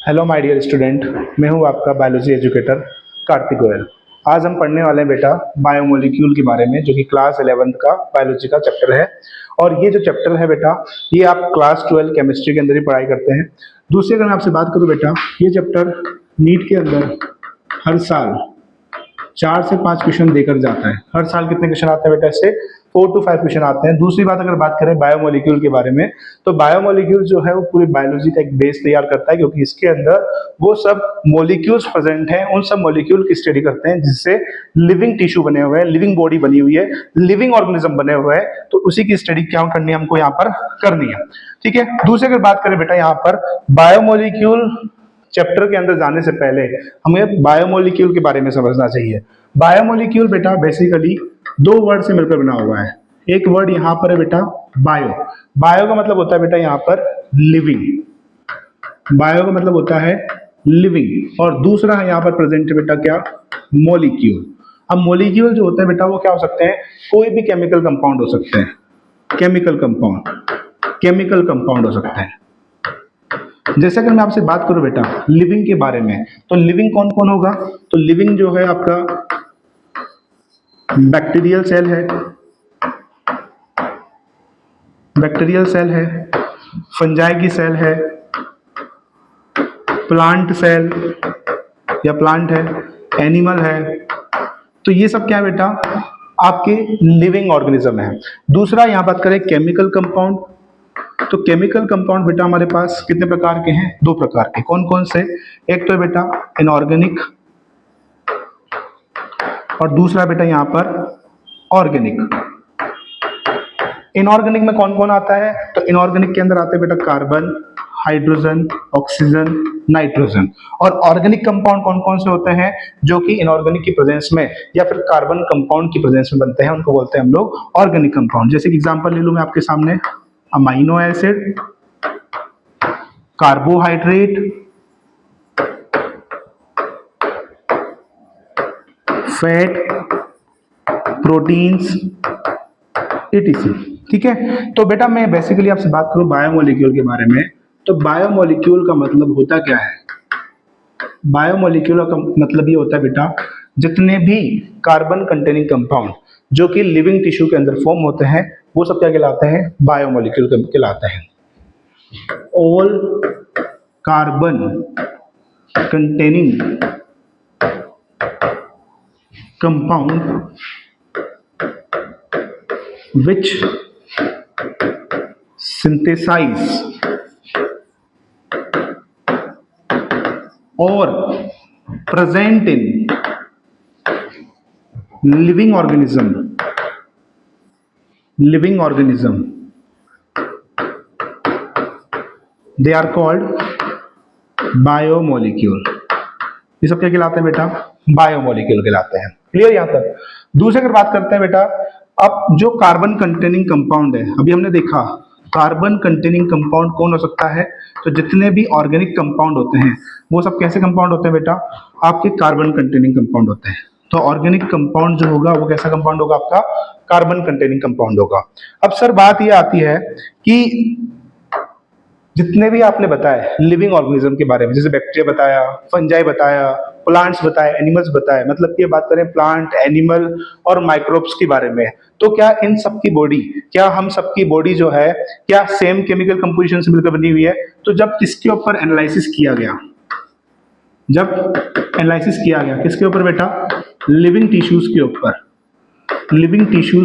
Hello my dear student, मैं हूं आपका बायोलॉजी एजुकेटर कार्तिक गोयल। आज हम पढ़ने वाले हैं बेटा बायोमोलिक्यूल के बारे में, जो कि क्लास 11th का बायोलॉजी का चैप्टर है। और ये जो चैप्टर है बेटा, ये आप क्लास 12 केमिस्ट्री के अंदर ही पढ़ाई करते हैं। दूसरी अगर मैं आपसे बात करूं बेटा, ये चैप्टर नीट के अंदर हर साल 4 से 5 क्वेश्चन देकर जाता है। हर साल कितने क्वेश्चन आते हैं बेटा इससे? 4 to 5 क्वेश्चन आते हैं। दूसरी बात अगर बात करें बायोमोलिक्यूल के बारे में, तो बायोमोलिक्यूल जो है वो पूरी बायोलॉजी का एक बेस तैयार करता है, क्योंकि इसके अंदर वो सब मोलिक्यूल्स प्रेजेंट हैं, उन सब मोलिक्यूल की स्टडी करते हैं जिससे लिविंग टिश्यू बने हुए हैं, लिविंग बॉडी बनी हुई है, लिविंग ऑर्गेनिज्म बने हुए हैं। तो उसी की स्टडी क्या करनी है हमको यहाँ पर करनी है। ठीक है। दूसरी अगर बात करें बेटा, यहाँ पर बायोमोलिक्यूल चैप्टर के अंदर जाने से पहले हमें बायोमोलिक्यूल के बारे में समझना चाहिए। बायोमोलिक्यूल बेटा बेसिकली 2 वर्ड से मिलकर बना हुआ है। एक वर्ड यहाँ पर है बेटा बायो। बायो का मतलब होता है बेटा यहाँ पर लिविंग। बायो का मतलब होता है लिविंग। और दूसरा है यहाँ पर प्रेजेंट है बेटा क्या? मोलिक्यूल। अब मोलिक्यूल जो होता है बेटा वो क्या हो सकते हैं? कोई भी केमिकल कंपाउंड हो सकते हैं। केमिकल कंपाउंड हो सकते हैं। जैसे अगर मैं आपसे बात करूं बेटा लिविंग के बारे में, तो लिविंग कौन कौन होगा? तो लिविंग जो है आपका बैक्टीरियल सेल है, फंजाई की सेल है, प्लांट सेल या प्लांट है, एनिमल है। तो ये सब क्या है बेटा? आपके लिविंग ऑर्गेनिज्म है। दूसरा यहां बात करें केमिकल कंपाउंड, तो केमिकल कंपाउंड बेटा हमारे पास कितने प्रकार के हैं? 2 प्रकार के। कौन कौन से? एक तो है बेटा इनऑर्गेनिक और दूसरा बेटा यहाँ पर ऑर्गेनिक। इनऑर्गेनिक में कौन कौन आता है? तो इनऑर्गेनिक के अंदर आते हैं बेटा कार्बन, हाइड्रोजन, ऑक्सीजन, नाइट्रोजन। और ऑर्गेनिक कंपाउंड कौन कौन से होते हैं जो कि इनऑर्गेनिक की प्रेजेंस में या फिर कार्बन कंपाउंड की प्रेजेंस में बनते हैं, उनको बोलते हैं हम लोग ऑर्गेनिक कंपाउंड। जैसे कि एग्जांपल ले लूं मैं आपके सामने, amino acid, carbohydrate, fat, proteins, etc। ठीक है। तो बेटा मैं बेसिकली आपसे बात करूं बायोमोलिक्यूल के बारे में, तो बायोमोलिक्यूल का मतलब होता क्या है? बायोमोलिक्यूल का मतलब ये होता है बेटा जितने भी कार्बन कंटेनिंग कंपाउंड जो कि लिविंग टिश्यू के अंदर फॉर्म होते हैं, वो सब क्या कहलाते हैं? बायोमोलिक्यूल कहलाते हैं। All carbon containing compound which synthesize or present in living organism they are called biomolecule. ये सब क्या कहलाते हैं बेटा? बायोमोलिक्यूल कहलाते हैं। क्लियर यहां तक? दूसरी अगर बात करते हैं बेटा, अब जो कार्बन कंटेनिंग कंपाउंड है, अभी हमने देखा कार्बन कंटेनिंग कंपाउंड कौन हो सकता है? तो जितने भी ऑर्गेनिक कंपाउंड होते हैं वो सब कैसे कंपाउंड होते हैं बेटा? आपके कार्बन कंटेनिंग कंपाउंड होते हैं। तो ऑर्गेनिक कंपाउंड जो होगा वो कैसा कंपाउंड होगा? आपका कार्बन कंटेनिंग कंपाउंड होगा। अब सर बात ये आती है कि जितने भी आपने बताए लिविंग ऑर्गेनिज्म के बारे में, जैसे बैक्टीरिया बताया, फंजाई बताया, प्लांट्स बताए, एनिमल्स बताए, मतलब कि बात करें प्लांट, एनिमल और माइक्रोब्स के बारे में, तो क्या इन सब की बॉडी, क्या हम सबकी बॉडी जो है क्या सेम केमिकल कंपोजिशन से मिलकर बनी हुई है? तो जब इसके ऊपर एनालिसिस किया गया, किसके ऊपर बेटा? लिविंग टिश्यूज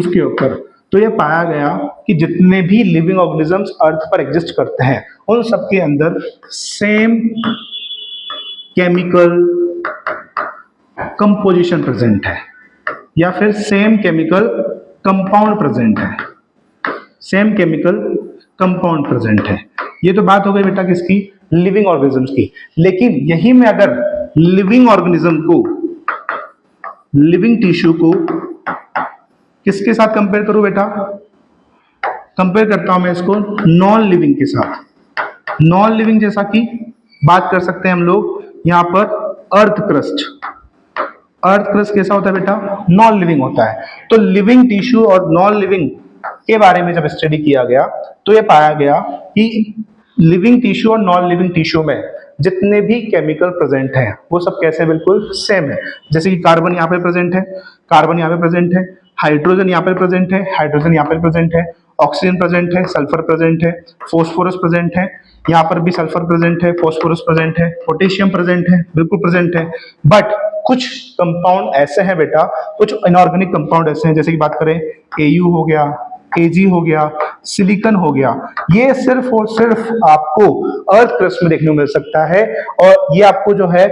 के ऊपर, तो यह पाया गया कि जितने भी लिविंग ऑर्गेनिजम्स अर्थ पर एग्जिस्ट करते हैं उन सब के अंदर सेम केमिकल कंपोजिशन प्रेजेंट है, या फिर सेम केमिकल कंपाउंड प्रेजेंट है। ये तो बात हो गई बेटा किसकी? लिविंग ऑर्गेनिजम्स की। लेकिन यही में अगर लिविंग ऑर्गेनिज्म को, लिविंग टिश्यू को किसके साथ कंपेयर करूं बेटा? कंपेयर करता हूं मैं इसको नॉन लिविंग के साथ। नॉन लिविंग जैसा कि बात कर सकते हैं हम लोग यहां पर अर्थ क्रस्ट कैसा होता है बेटा? नॉन लिविंग होता है। तो लिविंग टिश्यू और नॉन लिविंग के बारे में जब स्टडी किया गया तो ये पाया गया कि लिविंग टिश्यू और नॉन लिविंग टिश्यू में जितने भी केमिकल प्रेजेंट हैं वो सब कैसे हैं, बिल्कुल सेम है। जैसे कि कार्बन यहाँ पे प्रेजेंट है, कार्बन यहाँ पे प्रेजेंट है, हाइड्रोजन यहाँ पे प्रेजेंट है, हाइड्रोजन यहाँ पे प्रेजेंट है, ऑक्सीजन प्रेजेंट है, सल्फर प्रेजेंट है, फोस्फोरस प्रेजेंट है, यहाँ पर भी सल्फर प्रेजेंट है, फोस्फोरस प्रेजेंट है, पोटेशियम प्रेजेंट है, बिल्कुल प्रेजेंट है। बट कुछ कंपाउंड ऐसे हैं बेटा, कुछ इनऑर्गेनिक कंपाउंड ऐसे हैं, जैसे कि बात करें AU हो गया, AG हो गया, सिलिकॉन हो गया, ये सिर्फ और सिर्फ आपको अर्थ क्रस्ट में देखने को मिल सकता है और ये आपको जो है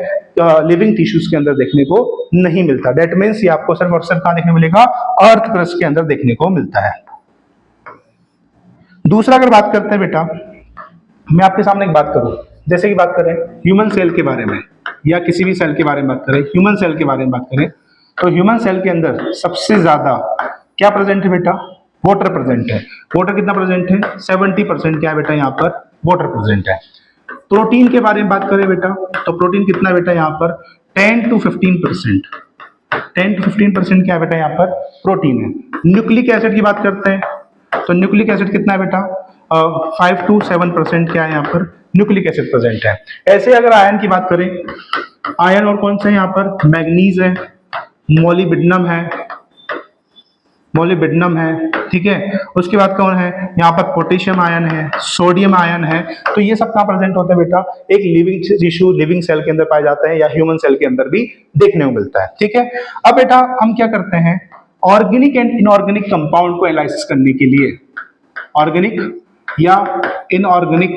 लिविंग टिश्यूज के अंदर देखने को नहीं मिलता। दैट मीन्स ये आपको सिर्फ और सिर्फ कहां देखने को मिलेगा, अर्थ क्रस्ट के अंदर देखने को मिलता है। दूसरा अगर बात करते हैं बेटा, मैं आपके सामने एक बात करूं, जैसे कि बात करें ह्यूमन सेल के बारे में या किसी भी सेल के बारे में बात करें, ह्यूमन सेल के बारे में बात करें तो ह्यूमन सेल के अंदर सबसे ज्यादा क्या प्रेजेंट है बेटा, वाटर प्रेजेंट है। वाटर कितना प्रेजेंट है, 70% क्या है बेटा यहाँ पर, वाटर प्रेजेंट है। प्रोटीन के बारे में बात करें बेटा तो प्रोटीन कितना बेटा यहाँ पर 10 to 15%, 10 to 15% क्या है बेटा यहाँ पर प्रोटीन है। न्यूक्लिक एसिड की बात करते हैं तो न्यूक्लिक एसिड कितना है बेटा 5 to 7% क्या है यहाँ पर न्यूक्लिक एसिड प्रेजेंट है। ऐसे अगर आयन की बात करें, आयन और कौन से हैं यहाँ पर, मैग्नीज है, मोलिब्डेनम है, मोलिब्डेनम है, ठीक है। उसके बाद कौन है यहाँ पर, पोटेशियम आयन है, सोडियम आयन है। तो ये सब कहाँ प्रेजेंट होता है बेटा, एक लिविंग टिश्यू लिविंग सेल के अंदर पाए जाते हैं या ह्यूमन सेल के अंदर भी देखने को मिलता है, ठीक है। अब बेटा हम क्या करते हैं, ऑर्गेनिक एंड इनऑर्गेनिक कंपाउंड को एनालाइसिस करने के लिए, ऑर्गेनिक या इनऑर्गेनिक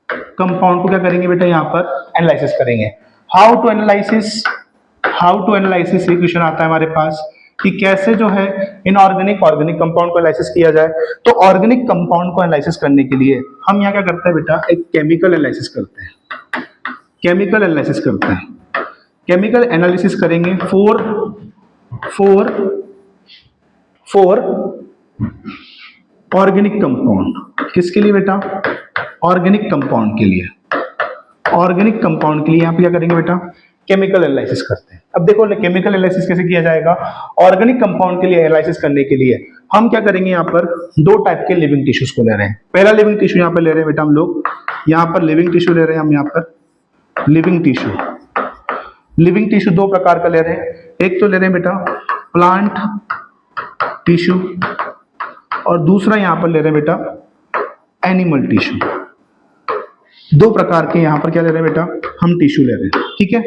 कंपाउंड को क्या करेंगे बेटा यहाँ पर एनालिसिस करेंगे। How to analysis, how to analysis ये क्वेश्चन आता है हमारे पास कि कैसे जो है इनऑर्गेनिक ऑर्गेनिक कंपाउंड को एनालिसिस किया जाए। तो ऑर्गेनिक कंपाउंड को एनालिसिस करने के लिए हम यहाँ क्या करते हैं बेटा, एक केमिकल एनालिसिस करते हैं, केमिकल एनालिसिस करते हैं। केमिकल एनालिसिस करेंगे फॉर ऑर्गेनिक कंपाउंड, किसके लिए बेटा, ऑर्गेनिक कंपाउंड के लिए, ऑर्गेनिक कंपाउंड के लिए यहाँ पे क्या करेंगे बेटा, केमिकल एनालिसिस करते हैं। अब देखो केमिकल एनालिसिस कैसे किया जाएगा, ऑर्गेनिक कंपाउंड के लिए एनालिसिस करने के लिए हम क्या करेंगे, यहाँ पर दो टाइप के लिविंग टिश्यूज को ले रहे हैं। पहला लिविंग टिश्यू यहाँ पर ले रहे हैं बेटा हम लोग, यहाँ पर लिविंग टिश्यू ले रहे हैं हम, यहाँ पर लिविंग टिश्यू, लिविंग टिश्यू दो प्रकार का ले रहे हैं। एक तो ले रहे हैं बेटा प्लांट टिश्यू और दूसरा यहाँ पर ले रहे हैं बेटा एनिमल टिश्यू। दो प्रकार के यहाँ पर क्या ले रहे हैं बेटा, हम टिश्यू ले रहे हैं, ठीक है।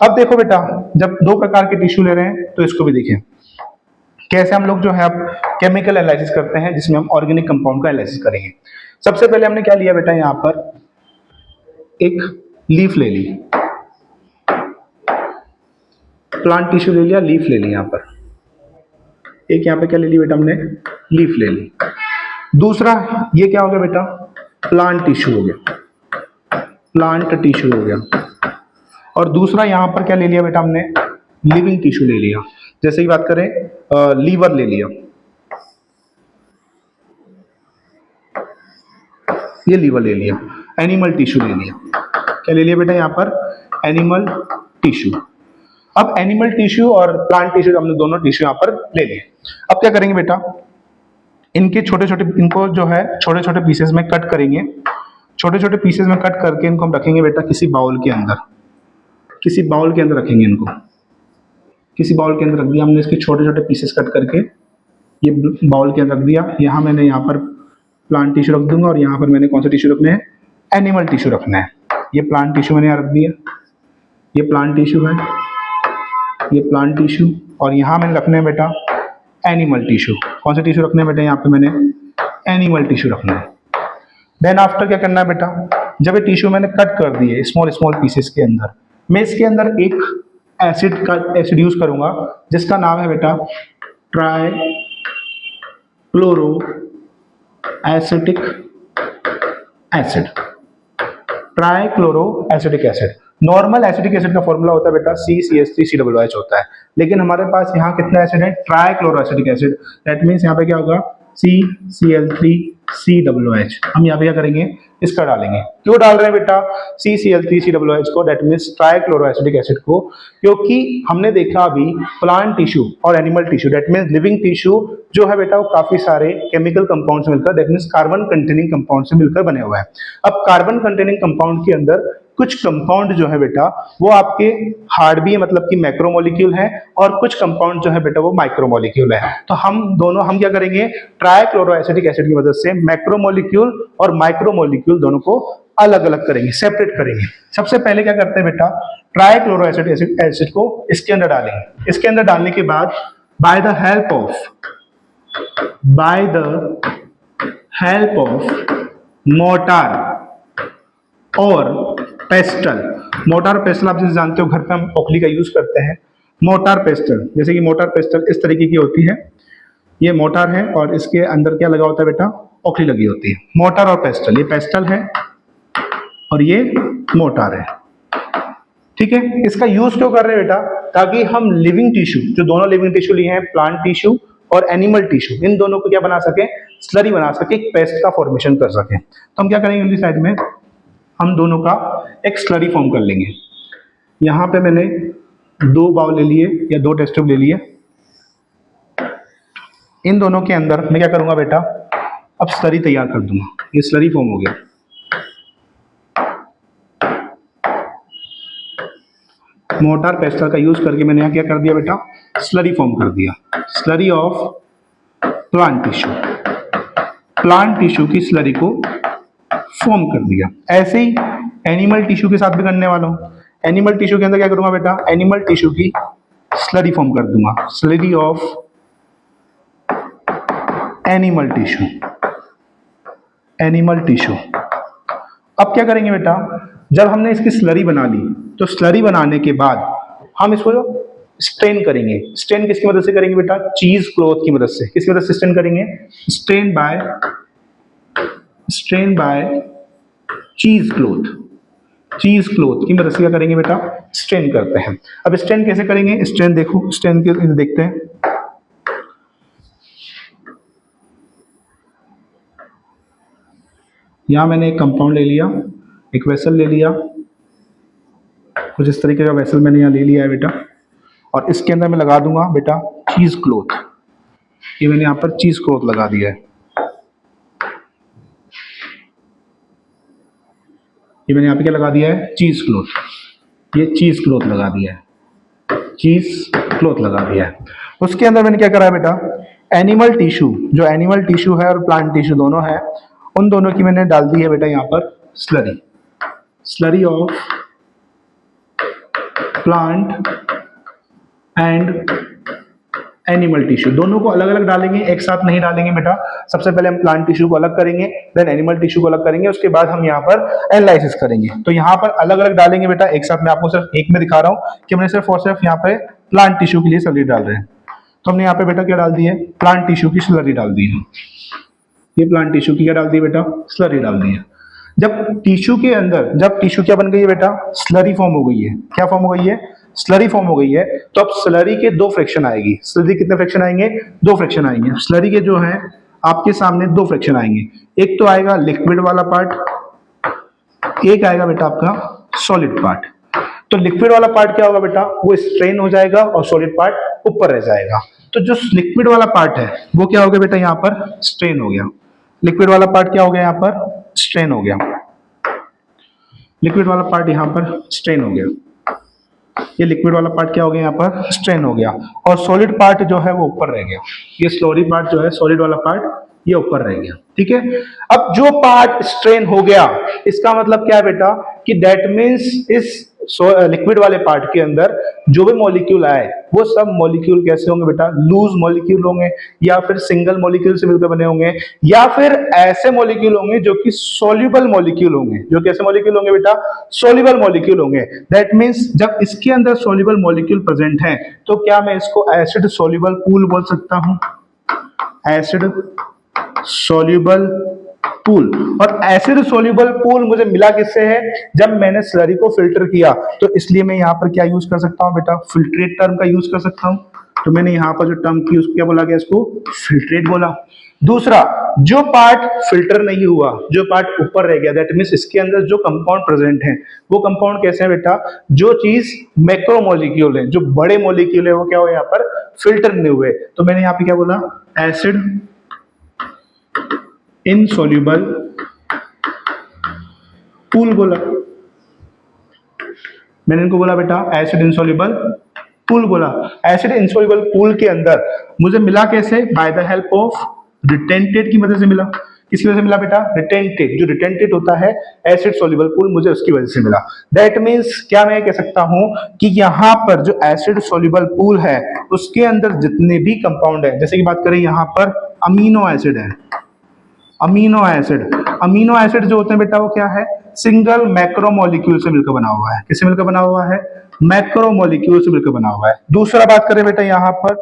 अब देखो बेटा, जब दो प्रकार के टिश्यू ले रहे हैं तो इसको भी देखें कैसे हम लोग जो है अब केमिकल एनालिसिस करते हैं, जिसमें हम ऑर्गेनिक कंपाउंड का एनालिसिस करेंगे। सबसे पहले हमने क्या लिया बेटा, यहाँ पर एक लीफ ले ली, प्लांट टिश्यू ले लिया, लीफ ले ली, यहाँ पर एक यहाँ पे क्या ले ली बेटा हमने, लीफ ले ली। दूसरा ये क्या हो गया बेटा, प्लांट टिश्यू हो गया, प्लांट टिश्यू हो गया। और दूसरा यहाँ पर क्या ले लिया बेटा हमने, लिविंग टिश्यू ले लिया। जैसे कि बात करें लीवर ले लिया, ये लीवर ले लिया। एनिमल टिश्यू ले लिया, क्या ले लिया बेटा यहाँ पर, एनिमल टिश्यू। अब एनिमल टिश्यू और प्लांट टिश्यू हमने दोनों टिश्यू यहाँ पर ले लिए। अब क्या करेंगे बेटा, इनके छोटे छोटे, इनको जो है छोटे छोटे पीसेस में कट करेंगे, छोटे छोटे पीसेस में कट करके इनको हम रखेंगे बेटा किसी बाउल के अंदर, किसी बाउल के अंदर रखेंगे इनको, किसी बाउल के अंदर रख दिया हमने, इसके छोटे छोटे पीसेस कट करके ये बाउल के अंदर रख दिया। यहाँ मैंने यहाँ पर प्लांट टिश्यू रख दूंगा और यहाँ पर मैंने कौन सा टिश्यू रखना है, एनिमल टिश्यू रखना है। ये प्लांट टिश्यू मैंने यहाँ रख दिया, ये प्लांट टिश्यू है, ये प्लांट टिश्यू, और यहाँ मैंने रखना है बेटा एनिमल टिश्यू। कौन सा टिश्यू रखना है बेटा, यहाँ पे मैंने एनिमल टिश्यू रखना है। देन आफ्टर क्या करना है बेटा, जब ये टिश्यू मैंने कट कर दिए स्मॉल स्मॉल पीसेस के अंदर, मैं इसके अंदर एक एसिड का एसिड यूज करूंगा जिसका नाम है बेटा try chloro acetic acid, try chloro acetic acid. Normal acetic acid का फॉर्मूला होता है बेटा CCH3COOH होता है, लेकिन हमारे पास यहाँ कितना एसिड है, try chloro acetic acid. That means यहाँ पे क्या होगा CCl3COOH। हम यहाँ पे क्या करेंगे, इसका डालेंगे। क्यों डाल रहे हैं बेटा CCl3COOH को, डेट मीन्स ट्राइक्लोरोएसिटिक एसिड को? क्योंकि हमने देखा अभी प्लांट टिश्यू और animal tissue, that means living tissue जो है बेटा वो काफी सारे केमिकल कंपाउंड से मिलकर, that means carbon containing compound से मिलकर बने हुआ है। अब कार्बन कंटेनिंग कंपाउंड के अंदर कुछ कंपाउंड जो है बेटा वो आपके हार्ड भी है, मतलब कि मैक्रोमोलिक्यूल है, और कुछ कंपाउंड जो है बेटा वो माइक्रोमोलिक्यूल है। तो हम क्या करेंगे, ट्राइक्लोरोएसिटिक एसिड की मदद से मैक्रोमोलिक्यूल और माइक्रोमोलिक्यूल दोनों को अलग अलग करेंगे, सेपरेट करेंगे। सबसे पहले क्या करते हैं बेटा, ट्राइक्लोरोएसिटिक एसिड को इसके अंदर डालेंगे। इसके अंदर डालने के बाद by the help of mortar और पेस्टल। मोर्टार और पेस्टल आप जैसे जानते हो, घर पे हम ओखली का यूज करते हैं। मोर्टार पेस्टल, जैसे कि मोर्टार पेस्टल इस तरीके की होती है, ये मोर्टार है और इसके अंदर क्या लगा होता है बेटा, ओखली लगी होती है। मोर्टार और पेस्टल, ये पेस्टल है और ये मोर्टार है, ठीक है। इसका यूज क्यों कर रहे हैं बेटा, ताकि हम लिविंग टिश्यू, जो दोनों लिविंग टिश्यू लिए हैं, प्लांट टिश्यू और एनिमल टिश्यू, इन दोनों को क्या बना सके, स्लरी बना सके, एक पेस्ट का फॉर्मेशन कर सके। तो हम क्या करेंगे, अगली साइड में हम दोनों का एक स्लरी फॉर्म कर लेंगे। यहां पे मैंने 2 बाउल ले लिए या 2 टेस्ट ट्यूब ले लिए। इन दोनों के अंदर मैं क्या करूंगा बेटा, अब स्लरी तैयार कर दूंगा। ये स्लरी फॉर्म हो गया। मोर्टार पेस्टल का यूज करके मैंने यहाँ क्या कर दिया बेटा, स्लरी फॉर्म कर दिया। Slurry of plant tissue, plant tissue की स्लरी को फॉर्म कर दिया। ऐसे ही एनिमल टिश्यू के साथ भी करने वाला हूं। एनिमल टिश्यू के अंदर क्या करूंगा बेटा, एनिमल टिश्यू की स्लरी फॉर्म कर दूंगा। Slurry of animal tissue, animal tissue. अब क्या करेंगे बेटा, जब हमने इसकी स्लरी बना ली, तो स्लरी बनाने के बाद हम इसको स्ट्रेन करेंगे। स्ट्रेन किसकी मदद से करेंगे बेटा, चीज क्लॉथ की मदद से। किसकी मदद से स्ट्रेन करेंगे, स्ट्रेन बाय चीज क्लॉथ, चीज क्लॉथ की मदद से क्या करेंगे बेटा, स्ट्रेन करते हैं। अब स्ट्रेन कैसे करेंगे, स्ट्रेन देखो, स्ट्रेन के देखते हैं। यहां मैंने एक कंपाउंड ले लिया, एक वेसल ले लिया, कुछ इस तरीके का वेसल मैंने यहाँ ले लिया है बेटा, और इसके अंदर मैं लगा दूंगा बेटा चीज क्लॉथ। ये मैंने यहाँ पर चीज क्लॉथ लगा दिया है। ये मैंने यहाँ पे क्या लगा दिया है, चीज क्लॉथ। ये चीज क्लॉथ लगा दिया है, चीज क्लॉथ लगा दिया है। उसके अंदर मैंने क्या करा है बेटा, एनिमल टिश्यू, जो एनिमल टिश्यू है और प्लांट टिश्यू दोनों है, उन दोनों की मैंने डाल दी है बेटा यहाँ पर slurry. Slurry of plant and animal tissue, दोनों को अलग अलग डालेंगे, एक साथ नहीं डालेंगे बेटा। सबसे पहले हम प्लांट टिश्यू को अलग करेंगे, देन एनिमल टिश्यू को अलग करेंगे, उसके बाद हम यहाँ पर एनालिसिस करेंगे। तो यहाँ पर अलग अलग डालेंगे बेटा, एक साथ। मैं आपको सिर्फ एक में दिखा रहा हूँ कि हमने सिर्फ और सिर्फ यहाँ पे प्लांट टिश्यू के लिए स्लरी डाल रहे हैं। तो हमने यहाँ पे बेटा क्या डाल दी है, प्लांट टिश्यू की स्लरी डाल दी है। ये प्लांट टिश्यू की क्या डाल दी है बेटा, स्लरी डाल दी है। जब टिश्यू के अंदर, जब टिश्यू क्या बन गई है बेटा, स्लरी फॉर्म हो गई है। क्या फॉर्म हो गई है, स्लरी फॉर्म हो गई है। तो अब स्लरी के 2 फ्रैक्शन आएगी। स्लरी कितने फ्रैक्शन आएंगे, 2 फ्रैक्शन आएंगे। स्लरी के जो है आपके सामने 2 फ्रैक्शन आएंगे। एक तो आएगा लिक्विड वाला पार्ट, एक आएगा बेटा आपका सॉलिड पार्ट। तो लिक्विड वाला पार्ट क्या होगा बेटा, वो स्ट्रेन हो जाएगा और सॉलिड पार्ट ऊपर रह जाएगा। तो जो लिक्विड वाला पार्ट है वो क्या हो गया बेटा, यहाँ पर स्ट्रेन हो गया। लिक्विड वाला पार्ट क्या हो गया, यहाँ पर स्ट्रेन हो गया। लिक्विड वाला पार्ट यहाँ पर स्ट्रेन हो गया। ये लिक्विड वाला पार्ट क्या हो गया, यहाँ पर स्ट्रेन हो गया, और सॉलिड पार्ट जो है वो ऊपर रह गया। ये स्लरी पार्ट जो है, सॉलिड वाला पार्ट, ये ऊपर रह गया। ठीक है। अब जो पार्ट स्ट्रेन हो गया, इसका मतलब क्या है बेटा, कि दैट मीन्स इस लिक्विड वाले पार्ट के अंदर जो भी मॉलिक्यूल आए, वो सब मॉलिक्यूल कैसे होंगे बेटा, लूज मॉलिक्यूल होंगे, या फिर सिंगल मॉलिक्यूल से मिलकर बने होंगे, या फिर ऐसे मॉलिक्यूल होंगे जो कि सोल्यूबल मॉलिक्यूल होंगे। जो कैसे मॉलिक्यूल होंगे बेटा, सोल्यूबल मॉलिक्यूल होंगे। दैट मीन्स जब इसके अंदर सोल्यूबल मॉलिक्यूल प्रेजेंट है, तो क्या मैं इसको एसिड सोल्यूबल पूल बोल सकता हूं, एसिड सोल्यूबल पूल। और एसिड सोल्यूबल पूल मुझे मिला किससे है, जब मैंने स्लरी को फिल्टर किया। तो इसलिए मैं यहाँ पर क्या यूज कर सकता हूँ बेटा, फिल्ट्रेट टर्म का यूज कर सकता हूँ। तो मैंने यहाँ पर जो टर्म की, उसको क्या बोला गया, इसको फिल्ट्रेट बोला। दूसरा, जो पार्ट फिल्टर नहीं हुआ, जो पार्ट ऊपर रह गया, दैट मीन्स इसके अंदर जो कंपाउंड प्रेजेंट है वो कंपाउंड कैसे है बेटा, जो चीज मैक्रोमोलिक्यूल है, जो बड़े मॉलिक्यूल है, वो क्या हुए यहाँ पर फिल्टर नहीं हुए। तो मैंने यहाँ पे क्या बोला, एसिड इनसॉल्युबल पूल बोला। मैंने इनको बोला बेटा एसिड इनसॉल्युबल पूल बोला। एसिड इनसॉल्युबल पूल के अंदर मुझे मिला कैसे, बाय द हेल्प ऑफ रिटेंटेड की मदद से मिला। किसकी वजह से मिला बेटा, रिटेंटेड। जो रिटेंटेड होता है एसिड सॉल्युबल पूल, मुझे उसकी वजह से मिला। दैट मीन्स क्या मैं कह सकता हूं कि यहाँ पर जो एसिड सॉल्युबल पूल है उसके अंदर जितने भी कंपाउंड है, जैसे कि बात करें यहाँ पर अमीनो एसिड है, अमीनो एसिड जो होते हैं बेटा वो क्या है, सिंगल मैक्रोमोलिक्यूल से मिलकर बना हुआ है। किससे मिलकर बना हुआ है, मैक्रोमोलिक्यूल से मिलकर बना हुआ है। दूसरा बात करें बेटा यहाँ पर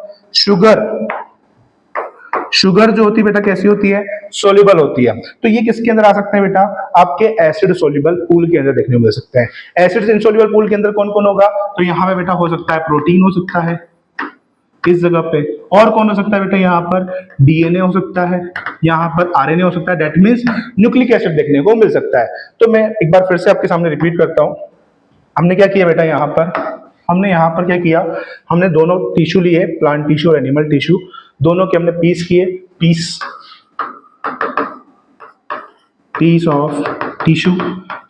शुगर जो होती है बेटा कैसी होती है, सोल्यूबल होती है। तो ये किसके अंदर आ सकते हैं बेटा, आपके एसिड सोल्यूबल पूल के अंदर देखने को मिल सकते हैं। एसिड इनसॉल्युबल पूल के अंदर कौन कौन होगा, तो यहाँ पे बेटा हो सकता है प्रोटीन हो सकता है इस जगह पे, और कौन हो सकता है बेटा, यहाँ पर डीएनए हो सकता है, यहाँ पर आरएनए हो सकता है, दैट मीन्स न्यूक्लिक एसिड देखने को मिल सकता है। तो मैं एक बार फिर से आपके सामने रिपीट करता हूँ। हमने क्या किया बेटा, हमने यहाँ पर क्या किया, हमने दोनों टिश्यू लिए, प्लांट टिश्यू और एनिमल टिश्यू, दोनों के हमने पीस किए, पीस ऑफ टिश्यू।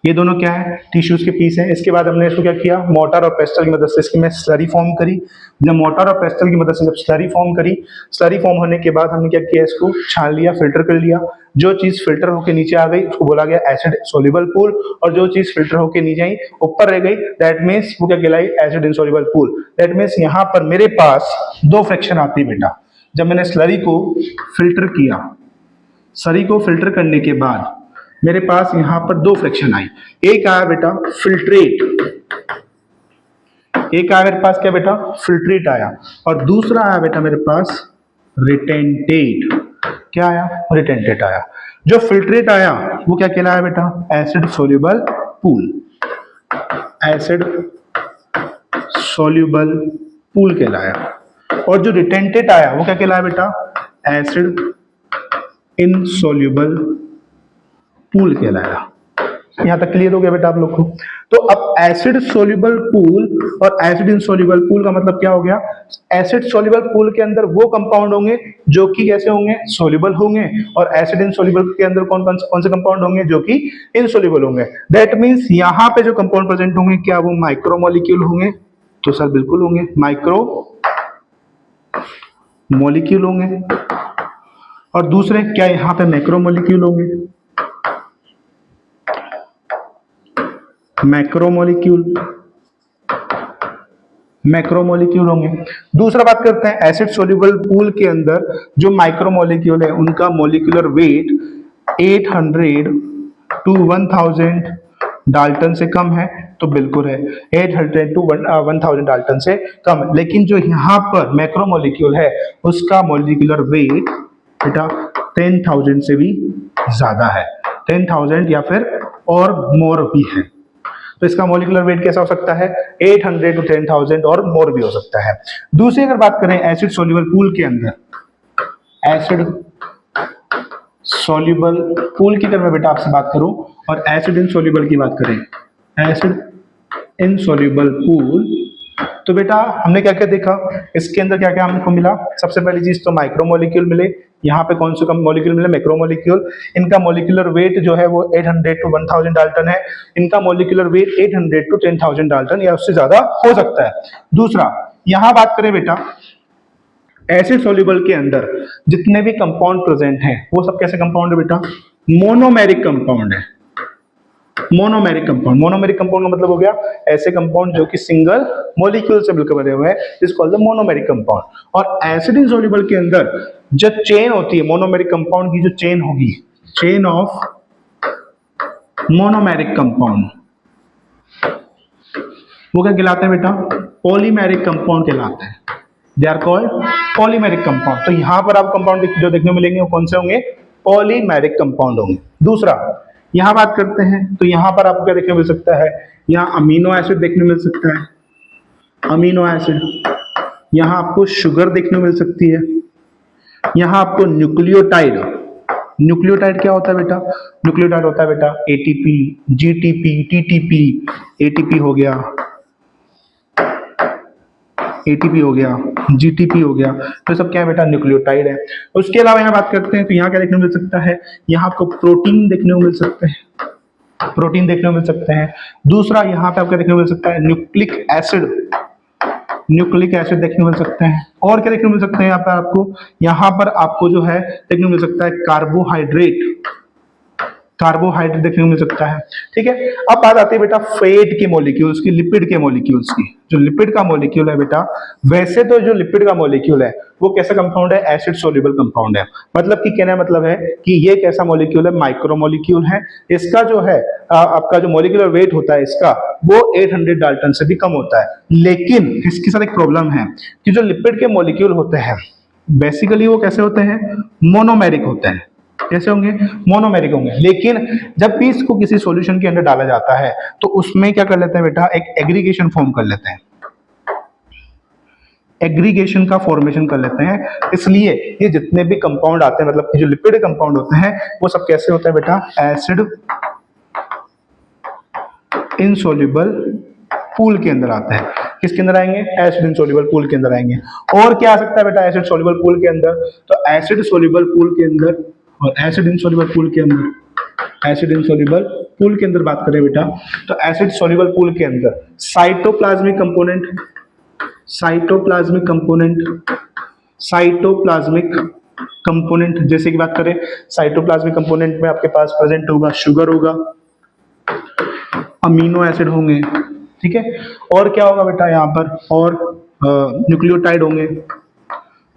ये दोनों क्या है, टिश्यूज के पीस हैं। इसके बाद हमने इसको क्या किया, मोटर और पेस्टल की मदद से इसकी मैं स्लरी फॉर्म करी। जब मोटर और पेस्टल की मदद से जब स्लरी फॉर्म करी, स्लरी फॉर्म होने के बाद हमने क्या किया, इसको छान लिया, फिल्टर कर लिया। जो चीज फिल्टर होकर नीचे आ गई उसको बोला गया एसिड सोल्यूबल पूल, और जो चीज फिल्टर होकर नीचे आई ऊपर रह गई, दैट मीन्स वो क्या कहलाई, acid insoluble pool. That means यहाँ पर मेरे पास दो फ्रैक्शन आती है बेटा। जब मैंने स्लरी को फिल्टर किया, स्लरी को फिल्टर करने के बाद मेरे पास यहां पर दो फ्रैक्शन आई। एक आया बेटा फिल्ट्रेट, एक आया मेरे पास क्या बेटा, फिल्ट्रेट आया, और दूसरा आया बेटा मेरे पास रिटेंटेट। क्या आया, रिटेंटेट आया। जो फिल्ट्रेट आया वो क्या कहलाया बेटा, acid soluble pool, acid soluble pool कहलाया। और जो रिटेंटेट आया वो क्या कहलाया बेटा, एसिड इनसॉल्युबल पूल कहलाया। यहां तक क्लियर हो गया बेटा आप लोग को। तो अब एसिड सोल्यूबल पूल और एसिड इनसॉल्युबल पूल का मतलब क्या हो गया, एसिड सोल्यूबल पूल के अंदर वो कंपाउंड होंगे जो कि कैसे होंगे, सोल्यूबल होंगे, और एसिड इनसॉल्युबल के अंदर कौन कौन से कंपाउंड होंगे जो कि इनसॉल्युबल होंगे। दैट मींस यहां पे जो कंपाउंड प्रेजेंट होंगे क्या वो माइक्रोमोलिक्यूल होंगे, तो सर बिल्कुल होंगे, माइक्रो मॉलिक्यूल होंगे। और दूसरे क्या यहां पे मैक्रोमोलिक्यूल होंगे, मैक्रोमोलिक्यूल होंगे। दूसरा बात करते हैं एसिड सोल्यूबल पूल के अंदर जो माइक्रोमोलिक्यूल है उनका मोलिकुलर वेट 800 to 1000 डाल्टन से कम है, तो बिल्कुल है 800 to 1000 डाल्टन से कम है। लेकिन जो यहाँ पर मैक्रोमोलिक्यूल है उसका मोलिकुलर वेट बेटा 10,000 से भी ज्यादा है, 10,000 या फिर और मोर भी है। तो इसका मोलिकुलर वेट कैसा हो सकता है, 800 to 10,000 और मोर भी हो सकता है। दूसरी अगर बात करें एसिड सोल्यूबल पूल के अंदर, एसिड सोल्यूबल पूल की अगर मैं बेटा आपसे बात करूं और एसिड इनसॉल्युबल की बात करें, एसिड इनसॉल्युबल पूल, तो बेटा हमने क्या क्या देखा, इसके अंदर क्या क्या हमको मिला। सबसे पहली चीज तो माइक्रोमोलिक्यूल मिले, यहाँ पे कौन से कम मॉलिक्यूल मिले, मैक्रोमोलिक्यूल। इनका मॉलिक्यूलर वेट जो है वो 800 to 1000 डाल्टन है, इनका मॉलिक्यूलर वेट 800 to 10,000 डाल्टन या उससे ज्यादा हो सकता है। दूसरा यहाँ बात करें बेटा एसिड सोल्यूबल के अंदर जितने भी कंपाउंड प्रेजेंट हैं वो सब कैसे कंपाउंड है बेटा, मोनोमेरिक कंपाउंड है। मोनोमेरिक कंपाउंड, मोनोमेरिक कंपाउंड का मतलब हो गया ऐसे कंपाउंड जो कि सिंगल मॉलिक्यूल से मिलकर बने हुए हैं, is called the monomeric compound. और एसिड इनसॉल्युबल के अंदर जो चेन होती है मोनोमेरिक कंपाउंड की, जो चेन होगी, चेन ऑफ मोनोमेरिक कंपाउंड, वो क्या कहलाता है बेटा, पॉलीमेरिक कंपाउंड कहलाता है। They are called polymeric compound. तो यहां पर आप कंपाउंड जो देखने मिलेंगे वो कौन से होंगे, पॉलीमेरिक कंपाउंड होंगे। दूसरा यहां बात करते हैं तो यहां पर आपको क्या देखने मिल सकता है, यहां अमीनो एसिड देखने मिल सकता है, अमीनो एसिड। यहां आपको शुगर देखने मिल सकती है, यहाँ आपको न्यूक्लियोटाइड, न्यूक्लियोटाइड क्या होता है बेटा? न्यूक्लियोटाइड होता है बेटा एटीपी, जीटीपी, टीटीपी, एटीपी हो गया, एटीपी हो गया, जीटीपी हो गया, तो सब क्या है बेटा? न्यूक्लियोटाइड है। उसके अलावा यहाँ बात करते हैं तो यहाँ क्या देखने को मिल सकता है? यहाँ आपको प्रोटीन देखने को मिल सकते हैं, प्रोटीन देखने को मिल सकते हैं। दूसरा यहाँ पे आपको देखने को मिल सकता है न्यूक्लिक एसिड, न्यूक्लिक एसिड देखने को मिल सकते हैं। और क्या देखने को मिल सकते हैं? यहाँ पर आपको जो है देखने को मिल सकता है कार्बोहाइड्रेट, कार्बोहाइड्रेट देखने को मिल सकता है। ठीक है, अब बात आती है बेटा फैट के मॉलिक्यूल्स की, लिपिड के मॉलिक्यूल्स की। जो लिपिड का मॉलिक्यूल है बेटा, वैसे तो जो लिपिड का मॉलिक्यूल है वो कैसा कंपाउंड है? एसिड सोल्यूबल कंपाउंड है। मतलब कि कहना मतलब है कि ये कैसा मॉलिक्यूल है? माइक्रो मॉलिक्यूल है। इसका जो है आपका जो मॉलिक्यूलर वेट होता है इसका, वो 800 डाल्टन से भी कम होता है। लेकिन इसके साथ एक प्रॉब्लम है कि जो लिपिड के मॉलिक्यूल होते हैं बेसिकली वो कैसे होते हैं? मोनोमेरिक होते हैं। कैसे होंगे? मोनोमेरिक होंगे। लेकिन जब भी इसको किसी सॉल्यूशन के अंदर डाला जाता है तो उसमें क्या कर लेते हैं बेटा? एक एग्रीगेशन फॉर्म कर लेते हैं, एग्रीगेशन का फॉर्मेशन कर लेते हैं। इसलिए ये जितने भी कंपाउंड आते हैं, मतलब कि जो लिपिड कंपाउंड होते हैं, वो सब कैसे होते हैं बेटा? एसिड इनसॉल्युबल पूल के अंदर आते हैं। किसके अंदर आएंगे? एसिड इनसॉल्युबल पूल के अंदर आएंगे। और क्या आ सकता है बेटा एसिड सोल्युबल पूल के अंदर? तो एसिड सोल्युबल पूल के अंदर और एसिड इनसॉल्युबल पूल के अंदर, एसिड इनसॉल्युबल पूल के अंदर बात करें बेटा, तो एसिड सोल्युबल पूल के अंदर cytoplasmic component, cytoplasmic component, cytoplasmic component जैसे कि बात करें, साइटोप्लाज्मिक कंपोनेंट में आपके पास प्रेजेंट होगा शुगर होगा, अमीनो एसिड होंगे। ठीक है, और क्या होगा बेटा यहाँ पर? और न्यूक्लियोटाइड होंगे,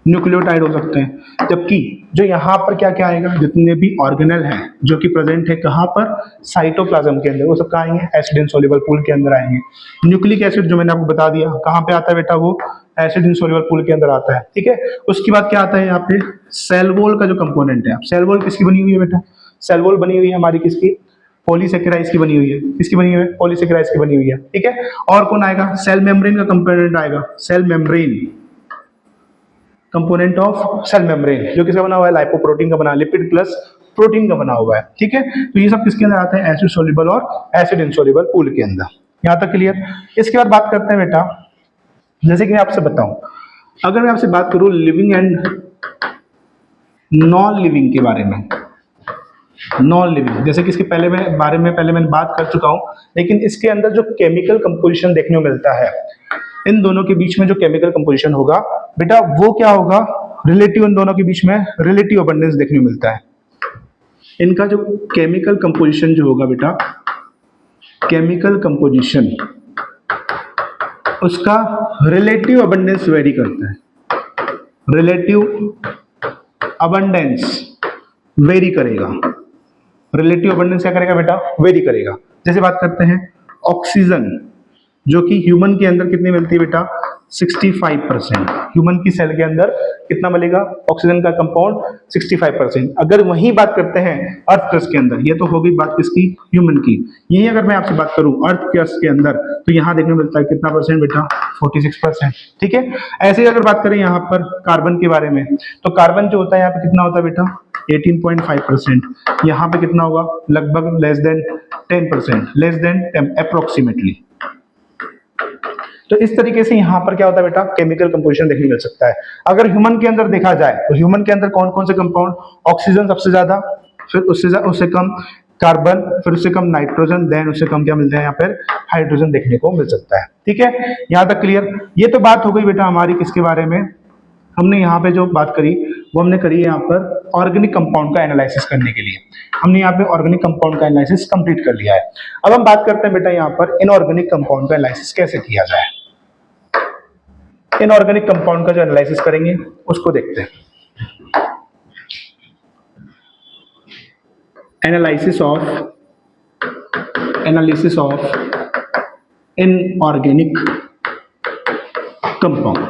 न्यूक्लियोटाइड हो सकते हैं। जबकि जो यहाँ पर क्या क्या आएगा? जितने भी ऑर्गेनेल हैं जो कि प्रेजेंट है कहाँ पर? साइटोप्लाज्म के अंदर, वो सब कहाँ आएंगे? एसिड इनसॉल्युबल पूल के अंदर आएंगे। न्यूक्लिक एसिड जो मैंने आपको बता दिया कहाँ पे आता है बेटा? वो एसिड इनसॉल्युबल पूल के अंदर आता है। ठीक है, उसके बाद क्या आता है यहाँ पे? सेल वॉल का जो कंपोनेंट है। सेल वॉल किसकी बनी हुई है बेटा? सेल वॉल बनी हुई है हमारी किसकी? पॉलीसेकेराइड्स की बनी हुई है। किसकी बनी हुई है? पॉलीसेकेराइड्स की बनी हुई है। ठीक है, और कौन आएगा? सेल मेम्ब्रेन का कंपोनेंट आएगा, cell membrane, component of cell membrane, जो किसका बना हुआ है? लाइपोप्रोटीन का बना, लिपिड प्लस प्रोटीन का बना हुआ है। ठीक है, तो ये सब किसके अंदर आते हैं? एसिड सोल्युबल और एसिड इनसॉल्युबल पूल के अंदर। यहां तक क्लियर? इसके बाद बात करते हैं बेटा, जैसे कि मैं आपसे बताऊं, अगर मैं आपसे बात करूं लिविंग एंड नॉन लिविंग के बारे में, नॉन लिविंग, जैसे कि इसके बारे में पहले मैंने बात कर चुका हूं, लेकिन इसके अंदर जो केमिकल कंपोजिशन देखने को मिलता है, इन दोनों के बीच में जो केमिकल कंपोजिशन होगा बेटा, वो क्या होगा? रिलेटिव, इन दोनों के बीच में रिलेटिव अबंडेंस देखने को मिलता है। इनका जो केमिकल कंपोजिशन जो होगा बेटा, केमिकल कंपोजिशन, उसका रिलेटिव अबंडेंस वेरी करता है, रिलेटिव अबंडेंस वेरी करेगा। रिलेटिव अबंडेंस क्या करेगा बेटा? वेरी करेगा। जैसे बात करते हैं ऑक्सीजन, जो कि ह्यूमन के अंदर कितनी मिलती है बेटा? 65%। ह्यूमन की सेल के अंदर कितना मिलेगा ऑक्सीजन का कंपाउंड? 65%। अगर वही बात करते हैं अर्थ क्रस्ट के अंदर, ये तो हो गई बात किसकी? ह्यूमन की। यही अगर मैं आपसे बात करूं अर्थ क्रस्ट के अंदर, तो यहाँ देखने मिलता है कितना परसेंट बेटा? 46%। ठीक है, ऐसे ही अगर बात करें यहाँ पर कार्बन के बारे में, तो कार्बन जो होता है यहाँ पे कितना होता है बेटा? 18.5%। यहाँ पे कितना होगा? लगभग less than 10%, less than approximately. तो इस तरीके से यहाँ पर क्या होता है बेटा? केमिकल कंपोजिशन देखने मिल सकता है। अगर ह्यूमन के अंदर देखा जाए तो ह्यूमन के अंदर कौन कौन से कंपाउंड? ऑक्सीजन सबसे ज्यादा, फिर उससे कम कार्बन, फिर उससे कम नाइट्रोजन, देन उससे कम क्या मिलता है यहाँ पर? हाइड्रोजन देखने को मिल सकता है। ठीक है, यहाँ तक क्लियर? ये तो बात हो गई बेटा हमारी किसके बारे में? हमने यहाँ पे जो बात करी वो हमने करी है यहाँ पर ऑर्गेनिक कंपाउंड का एनालिसिस करने के लिए। हमने यहाँ पे ऑर्गेनिक कंपाउंड का एनालिसिस कंप्लीट कर लिया है। अब हम बात करते हैं बेटा यहाँ पर इनऑर्गेनिक कंपाउंड का एनालिसिस कैसे किया जाए। इनऑर्गेनिक कंपाउंड का जो एनालिसिस करेंगे उसको देखते हैं। Analysis of inorganic compound,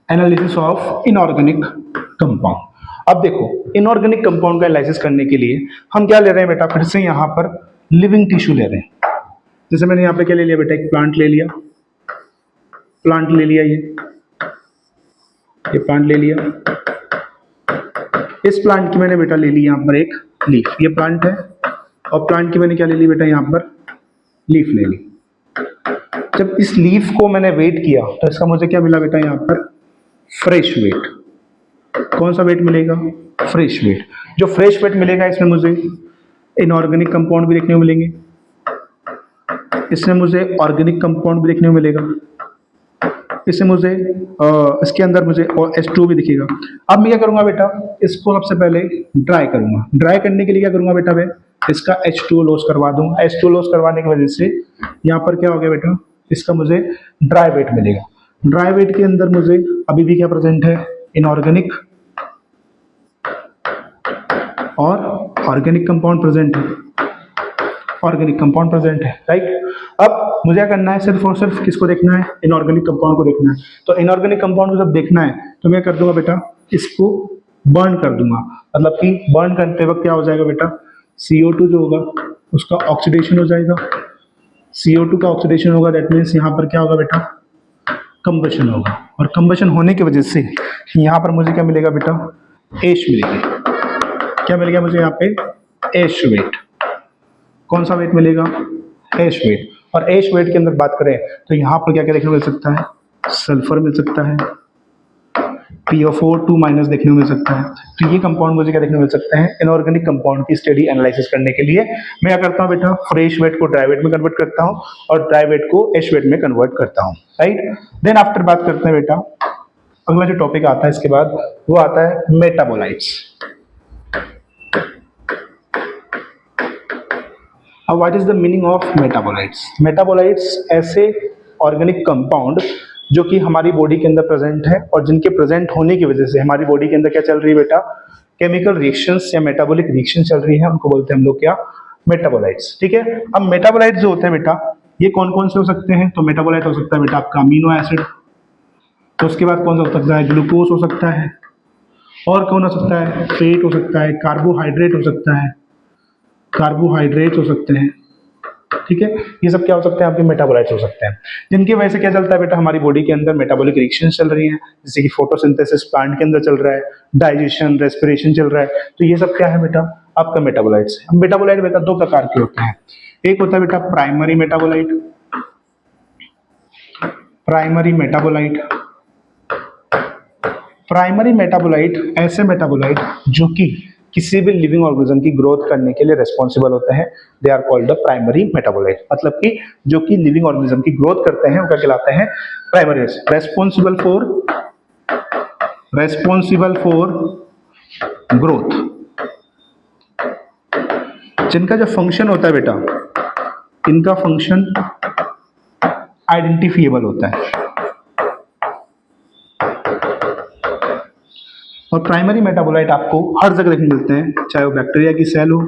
analysis of inorganic compound. अब देखो इनऑर्गेनिक कंपाउंड का एनालिसिस करने के लिए हम क्या ले रहे हैं बेटा? फिर से यहाँ पर लिविंग टिश्यू ले रहे हैं। जैसे मैंने यहाँ पे क्या ले लिया बेटा? एक प्लांट ले लिया, प्लांट ले लिया ये, ये प्लांट ले लिया, इस प्लांट की मैंने बेटा ले ली यहाँ पर एक लीफ, ये प्लांट है, और प्लांट की मैंने क्या ले ली बेटा यहाँ पर लीफ ले ली। जब इस लीफ को मैंने वेट किया तो इसका मुझे क्या मिला बेटा यहाँ पर फ्रेश वेट। कौन सा वेट मिलेगा? Fresh weight. जो फ्रेश वेट मिलेगा इसमें मुझे इनऑर्गेनिक कंपाउंड भी देखने को मिलेंगे, इसमें मुझे ऑर्गेनिक कंपाउंड भी देखने को मिलेगा, इससे मुझे इसके अंदर मुझे H2O भी दिखेगा। अब मैं क्या करूंगा बेटा, इसको सबसे पहले ड्राई करूंगा। ड्राई करने के लिए क्या करूंगा बेटा, मैं इसका H2O लॉस करवा दूंगा। H2O लॉस करवाने की वजह से यहाँ पर क्या हो गया बेटा, इसका मुझे ड्राई वेट मिलेगा। ड्राई वेट के अंदर मुझे अभी भी क्या प्रेजेंट है, इनऑर्गेनिक और ऑर्गेनिक कंपाउंड प्रेजेंट है, ऑर्गेनिक कंपाउंड प्रेजेंट है, राइट। अब मुझे क्या करना है, सिर्फ और सिर्फ किसको देखना है, इनऑर्गेनिक कंपाउंड को देखना है। तो इनऑर्गेनिक कंपाउंड को जब देखना है तो मैं कर दूंगा बेटा, इसको बर्न कर दूंगा। मतलब कि बर्न करते वक्त क्या हो जाएगा बेटा, CO2 जो होगा उसका ऑक्सीडेशन हो जाएगा। CO2 का ऑक्सीडेशन होगा, दैट मीन्स यहाँ पर क्या होगा बेटा, कंबशन होगा, और कंबशन होने की वजह से यहाँ पर मुझे क्या मिलेगा बेटा, एश मिलेगी। क्या मिलेगा मुझे यहाँ पे, एश वेट। कौन सा वेट मिलेगा, एश वेट। और एश वेट के अंदर बात करें तो यहाँ पर क्या क्या देखने को मिल सकता है, सल्फर मिल सकता है, PO4 2- देखने को मिल सकता है। तो ये कंपाउंड मुझे क्या देखने को मिल सकते हैं, इनऑर्गेनिक कंपाउंड की स्टडी एनालिसिस करने के लिए मैं क्या करता हूँ बेटा, फ्रेश वेट को ड्राई वेट में कन्वर्ट करता हूँ और ड्राई वेट को एश वेट में कन्वर्ट करता हूँ, राइट। देन आफ्टर बात करते हैं बेटा, अगला जो टॉपिक आता है इसके बाद वो आता है मेटाबोलाइट्स। अब what is the meaning of metabolites? Metabolites ऐसे ऑर्गेनिक कंपाउंड जो कि हमारी बॉडी के अंदर प्रेजेंट है और जिनके प्रेजेंट होने की वजह से हमारी बॉडी के अंदर क्या चल रही है बेटा, केमिकल रिएक्शंस या मेटाबॉलिक रिएक्शन चल रही है, उनको बोलते हैं हम लोग क्या, मेटाबोलाइट्स, ठीक है। अब मेटाबोलाइट्स जो होते हैं बेटा, ये कौन कौन से हो सकते हैं, तो मेटाबोलाइट हो सकता है बेटा आपका अमीनो एसिड, तो उसके बाद कौन सा हो सकता है, ग्लूकोज हो सकता है, और कौन हो सकता है, फेट हो सकता है, कार्बोहाइड्रेट हो सकता है, कार्बोहाइड्रेट्स हो सकते हैं, ठीक है। ये सब क्या हो सकते हैं, आपके मेटाबोलाइट्स हो सकते हैं, जिनकी वजह से क्या चलता है बेटा, हमारी बॉडी के अंदर मेटाबॉलिक रिएक्शंस चल रही हैं, जैसे कि फोटोसिंथेसिस प्लांट के अंदर चल रहा है, डाइजेशन, रेस्पिरेशन चल रहा है। तो ये सब क्या है बेटा, आपका मेटाबोलाइट्स है। अब मेटाबोलाइट बेटा दो प्रकार के होते हैं, एक होता है बेटा primary metabolite, primary metabolite. Primary metabolite ऐसे मेटाबोलाइट जो कि किसी भी लिविंग ऑर्गेनिज्म की ग्रोथ करने के लिए रेस्पॉन्सिबल होते हैं, they are called the primary metabolite. मतलब कि जो कि लिविंग ऑर्गेनिज्म की ग्रोथ करते हैं उनका कहलाते हैं प्राइमरी। रेस्पॉन्सिबल फॉर ग्रोथ, जिनका जो फंक्शन होता है बेटा, इनका फंक्शन आइडेंटिफिएबल होता है। और प्राइमरी मेटाबोलाइट आपको हर जगह देखने मिलते हैं, चाहे वो बैक्टीरिया की सेल हो,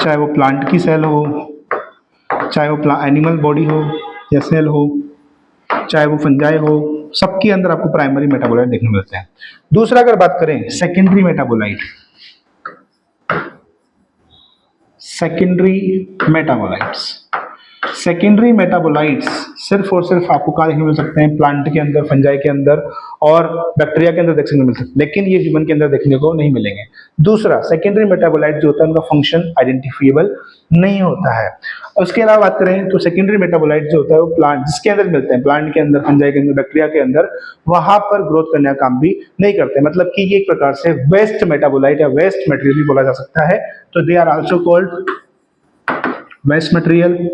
चाहे वो प्लांट की सेल हो, चाहे वो एनिमल बॉडी हो या सेल हो, चाहे वो फंजाई हो, सबके अंदर आपको प्राइमरी मेटाबोलाइट देखने मिलते हैं। दूसरा अगर बात करें secondary metabolite, secondary metabolites, secondary metabolites सिर्फ और सिर्फ आपको कहाँ देखने मिल सकते हैं, प्लांट के अंदर, फंजाई के अंदर और बैक्टीरिया के अंदर देखने को मिल सकते हैं, लेकिन ये ह्यूमन के अंदर देखने को नहीं मिलेंगे। दूसरा, सेकेंडरी मेटाबोलाइट जो होता है उनका फंक्शन आइडेंटिफिएबल नहीं होता है। उसके अलावा बात करें तो सेकेंडरी मेटाबोलाइट जो होता है वो प्लांट जिसके अंदर मिलते हैं, प्लांट के अंदर, फंजाई के अंदर, बैक्टीरिया के अंदर, वहां पर ग्रोथ करने का काम भी नहीं करते। मतलब कि ये एक प्रकार से वेस्ट मेटाबोलाइट या वेस्ट मटेरियल भी बोला जा सकता है। तो they are also called waste material,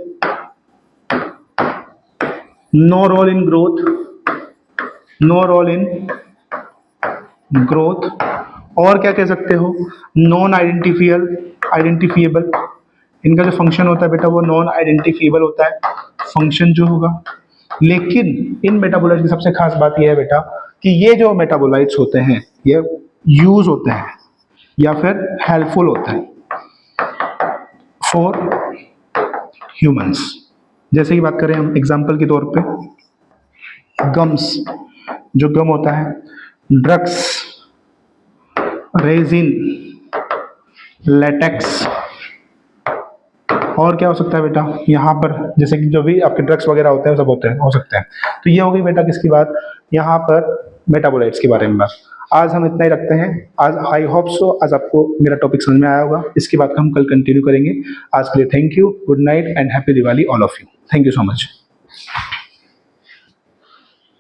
no role in growth, no role in growth, और क्या कह सकते हो, नॉन आइडेंटिफिएबल। इनका जो फंक्शन होता है बेटा वो नॉन आइडेंटिफिएबल होता है फंक्शन जो होगा। लेकिन इन मेटाबोलाइट्स की सबसे खास बात यह है बेटा कि ये जो मेटाबोलाइट्स होते हैं ये यूज होते हैं या फिर हेल्पफुल होते हैं फॉर ह्यूमंस। जैसे कि बात करें हम एग्जाम्पल के तौर पे, गम्स, जो गम होता है, ड्रग्स, रेजिन, लेटेक्स और क्या हो सकता है बेटा, यहाँ पर जैसे कि जो भी आपके ड्रग्स वगैरह होते हैं वो सब होते हैं, हो सकते हैं। तो ये हो गई बेटा किसकी बात, यहाँ पर मेटाबोलाइट्स के बारे में बात। आज हम इतना ही रखते हैं। आज आई होप सो आज आपको मेरा टॉपिक समझ में आया होगा। इसकी बात हम कल कंटिन्यू करेंगे। आज के लिए thank you, good night and happy Diwali all of you. Thank you so much.